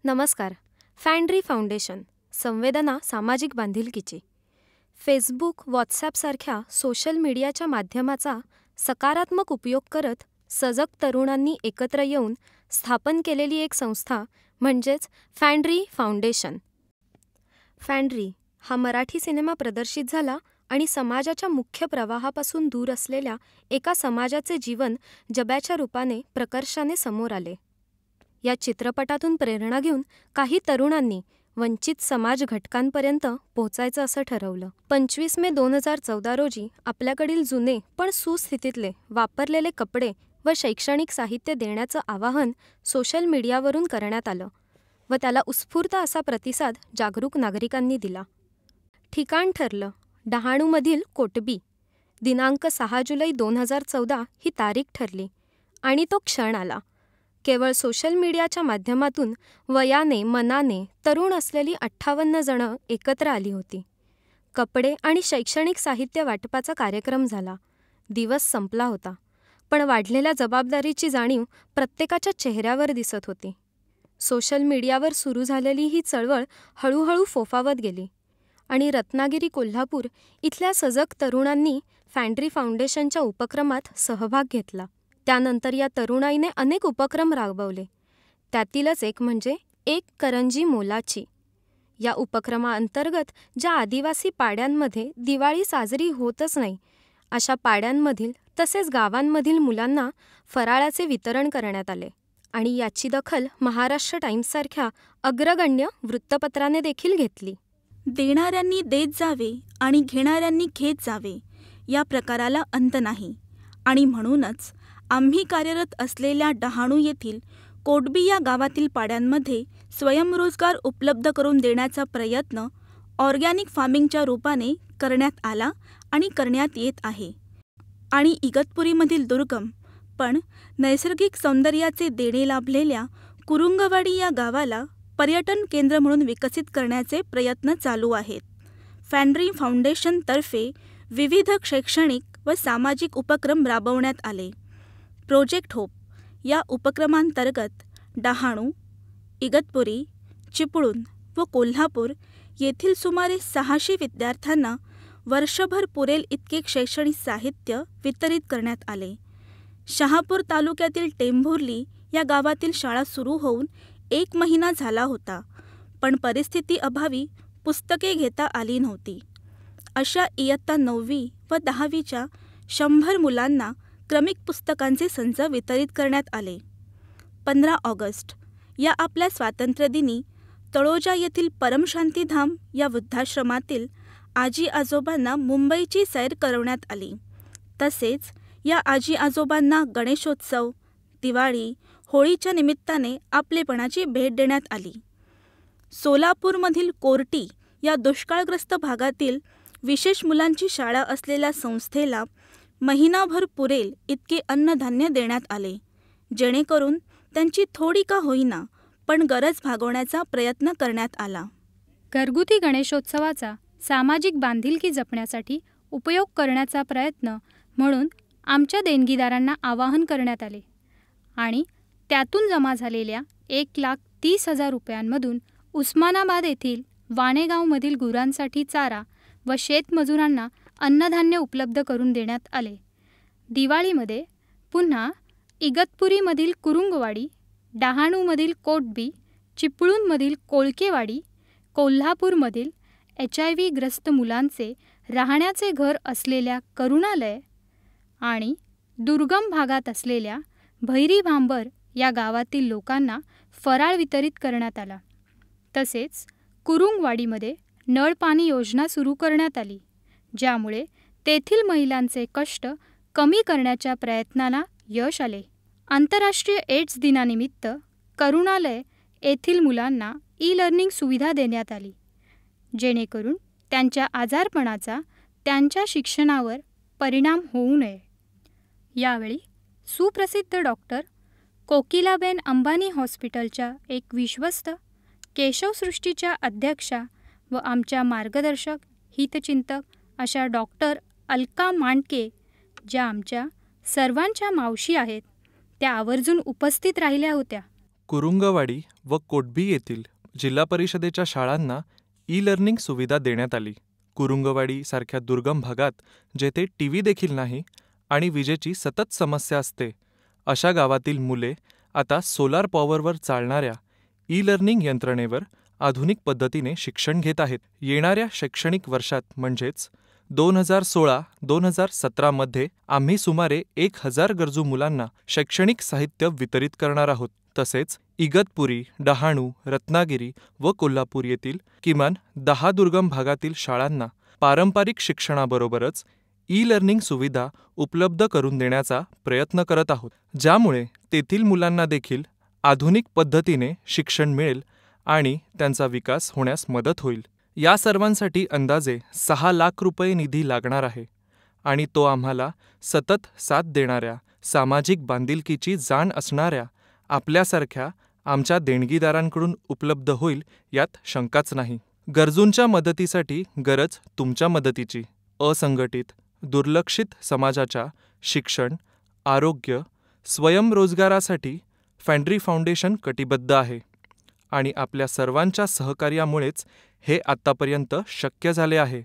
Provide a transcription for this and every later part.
नमस्कार. फॅन्ड्री फाउंडेशन संवेदना सामाजिक बांधिलकीची. फेसबुक, व्हॉट्सॲपसारख्या सोशल मीडियाच्या माध्यमाचा सकारात्मक उपयोग करत सजग तरुणांनी एकत्र येऊन स्थापन केलेली एक संस्था म्हणजेच फॅन्ड्री फाउंडेशन. फॅन्ड्री हा मराठी सिनेमा प्रदर्शित झाला आणि समाजाच्या मुख्य प्रवाहापासून दूर असलेल्या एका समाजाचे जीवन जब्याच्या रूपाने प्रकर्षाने समोर आले. या चित्रपटातून प्रेरणा घेऊन काही तरुणांनी वंचित समाज घटकांपर्यंत पोहोचायचं असं ठरवलं. 25 मे 2014 रोजी आपल्याकडील जुने पण सुस्थितीतले वापरलेले कपडे व शैक्षणिक साहित्य देण्याचं आवाहन सोशल मीडियावरून करण्यात आलं व त्याला उत्स्फूर्त असा प्रतिसाद जागरूक नागरिकांनी दिला. ठिकाण ठरलं डहाणूमधील कोटबी. दिनांक 6 जुलै 2014 ही तारीख ठरली आणि तो क्षण आला. केवळ सोशल मीडियाच्या माध्यमातून वयाने मनाने तरुण असलेली 58 जणं एकत्र आली होती. कपडे आणि शैक्षणिक साहित्य वाटपाचा कार्यक्रम झाला. दिवस संपला होता, पण वाढलेल्या जबाबदारीची जाणीव प्रत्येकाच्या चेहऱ्यावर दिसत होती. सोशल मीडियावर सुरू झालेली ही चळवळ हळूहळू फोफावत गेली आणि रत्नागिरी, कोल्हापूर इथल्या सजग तरुणांनी फॅन्ड्री फाउंडेशनच्या उपक्रमात सहभाग घेतला. त्यानंतर या तरुणाईने अनेक उपक्रम राबवले. त्यातीलच एक म्हणजे एक करंजी मोलाची. या उपक्रमाअंतर्गत ज्या आदिवासी पाड्यांमध्ये दिवाळी साजरी होतच नाही अशा पाड्यांमधील तसेच गावांमधील मुलांना फराळाचे वितरण करण्यात आले आणि याची दखल महाराष्ट्र टाइम्ससारख्या अग्रगण्य वृत्तपत्राने देखील घेतली. देणाऱ्यांनी देत जावे आणि घेणाऱ्यांनी घेत जावे या प्रकाराला अंत नाही आणि म्हणूनच आम्ही कार्यरत असलेल्या डहाणू येथील कोटबी या गावातील पाड्यांमध्ये स्वयंरोजगार उपलब्ध करून देण्याचा प्रयत्न ऑर्गॅनिक फार्मिंगच्या रूपाने करण्यात आला आणि करण्यात येत आहे. आणि इगतपुरीमधील दुर्गम पण नैसर्गिक सौंदर्याचे देणे लाभलेल्या कुरुंगवाडी या गावाला पर्यटन केंद्र म्हणून विकसित करण्याचे प्रयत्न चालू आहेत. फॅन्ड्री फाउंडेशनतर्फे विविध शैक्षणिक व सामाजिक उपक्रम राबवण्यात आले. प्रोजेक्ट होप या उपक्रमांतर्गत डहाणू, इगतपुरी, चिपळूण व कोल्हापूर येथील सुमारे 600 विद्यार्थ्यांना वर्षभर पुरेल इतके शैक्षणिक साहित्य वितरित करण्यात आले. शहापूर तालुक्यातील टेंभुर्ली या गावातील शाळा सुरू होऊन 1 महिना झाला होता, पण परिस्थिती अभावी पुस्तके घेता आली नव्हती. अशा इयत्ता 9वी व 10वीच्या 100 मुलांना क्रमिक पुस्तकांचे संच वितरित करण्यात आले. 15 ऑगस्ट या आपल्या स्वातंत्र्यदिनी तळोजा येथील परमशांतीधाम या वृद्धाश्रमातील आजी आजोबांना मुंबईची सैर करवण्यात आली. तसेच या आजी आजोबांना गणेशोत्सव, दिवाळी, होळीच्या निमित्ताने आपलेपणाची भेट देण्यात आली. सोलापूरमधील कोर्टी या दुष्काळग्रस्त भागातील विशेष मुलांची शाळा असलेल्या संस्थेला महिनाभर पुरेल इतके अन्नधान्य देण्यात आले, जेणेकरून त्यांची थोडी का होईना पण गरज भागवण्याचा प्रयत्न करण्यात आला. घरगुती गणेशोत्सवाचा सामाजिक बांधिलकी जपण्यासाठी उपयोग करण्याचा प्रयत्न म्हणून आमच्या देणगीदारांना आवाहन करण्यात आले आणि त्यातून जमा झालेल्या 1,30,000 रुपयांमधून उस्मानाबाद येथील वाणेगावमधील गुरांसाठी चारा व शेतमजुरांना अन्नधान्य उपलब्ध करून देण्यात आले. दिवाळीमध्ये पुन्हा इगतपुरीमधील कुरुंगवाडी, डहाणूमधील कोटबी, चिपळूणमधील कोळकेवाडी, कोल्हापूरमधील HIV ग्रस्त मुलांचे राहण्याचे घर असलेल्या करुणालय आणि दुर्गम भागात असलेल्या भैरी भांबर या गावातील लोकांना फराळ वितरित करण्यात आला. तसेच कुरुंगवाडीमध्ये नळपाणी योजना सुरू करण्यात आली, ज्यामुळे तेथील महिलांचे कष्ट कमी करण्याच्या प्रयत्नाला यश आले. आंतरराष्ट्रीय एड्स दिनानिमित्त करुणालय येथील मुलांना ई-लर्निंग सुविधा देण्यात आली, जेणेकरून त्यांच्या आजारपणाचा त्यांच्या शिक्षणावर परिणाम होऊ नये. यावेळी सुप्रसिद्ध डॉक्टर कोकिलाबेन अंबानी हॉस्पिटलच्या एक विश्वस्त, केशवसृष्टीच्या अध्यक्षा व आमच्या मार्गदर्शक, हितचिंतक अशा डॉक्टर अलका मांडके, ज्या आमच्या सर्वांच्या मावशी आहेत, त्या आवर्जून उपस्थित राहिल्या होत्या. कुरुंगवाडी व कोटबी येथील जिल्हा परिषदेच्या शाळांना ई-लर्निंग सुविधा देण्यात आली. कुरुंगवाडी सारख्या दुर्गम भागात जेथे टीव्ही देखील नाही आणि विजेची सतत समस्या असते, अशा गावातील मुले आता सोलार पॉवरवर चालणाऱ्या ई-लर्निंग यंत्रणेवर आधुनिक पद्धतीने शिक्षण घेत आहेत. येणाऱ्या शैक्षणिक वर्षात म्हणजेच 2016-2017 मध्ये आम्ही सुमारे 1000 गरजू मुलांना शैक्षणिक साहित्य वितरित करणार आहोत. तसेच इगतपुरी, डहाणू, रत्नागिरी व कोल्हापूर येथील किमान 10 दुर्गम भागातील शाळांना पारंपरिक शिक्षणाबरोबरच ई-लर्निंग सुविधा उपलब्ध करून देण्याचा प्रयत्न करत आहोत, ज्यामुळे तेथील मुलांना देखील आधुनिक पद्धतीने शिक्षण मिळेल आणि त्यांचा विकास होण्यास मदत होईल. या सर्वांसाठी अंदाजे 6 लाख रुपये निधी लागणार आहे आणि तो आम्हाला सतत साथ देणाऱ्या, सामाजिक बांधिलकीची जाण असणाऱ्या आपल्यासारख्या आमच्या देणगीदारांकडून उपलब्ध होईल यात शंकाच नाही. गरजूंच्या मदतीसाठी गरज तुमच्या मदतीची. असंघटित, दुर्लक्षित समाजाच्या शिक्षण, आरोग्य, स्वयंरोजगारासाठी फॅन्ड्री फाउंडेशन कटिबद्ध आहे आणि आपल्या सर्वांच्या सहकार्यामुळेच हे आत्तापर्यंत शक्य झाले आहे.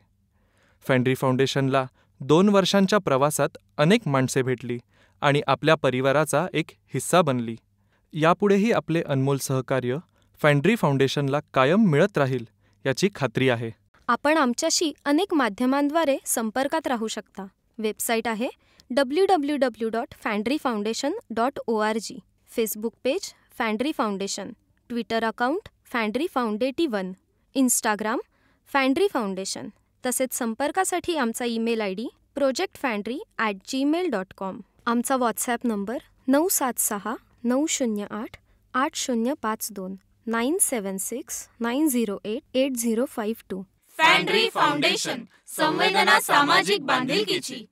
फॅन्ड्री फाउंडेशनला 2 वर्षांच्या प्रवासात अनेक माणसे भेटली आणि आपल्या परिवाराचा एक हिस्सा बनली. यापुढेही आपले अनमोल सहकार्य फॅन्ड्री फाउंडेशनला कायम मिळत राहील याची खात्री आहे. आपण आमच्याशी अनेक माध्यमांद्वारे संपर्कात राहू शकता. वेबसाईट आहे www.fandryfoundation.org, Facebook page Fandry foundation, Twitter account Fandry फाउंडेटी1, इंस्टाग्राम फॅन्ड्री फाउंडेशन. तसेच संपर्कासाठी आमचा ईमेल ID projectfandry@gmail.com. आमचा व्हॉट्सॲप नंबर 976-908-8052, 976-908-8052. फॅन्ड्री फाउंडेशन, संवेदना सामाजिक बांधिलकीची.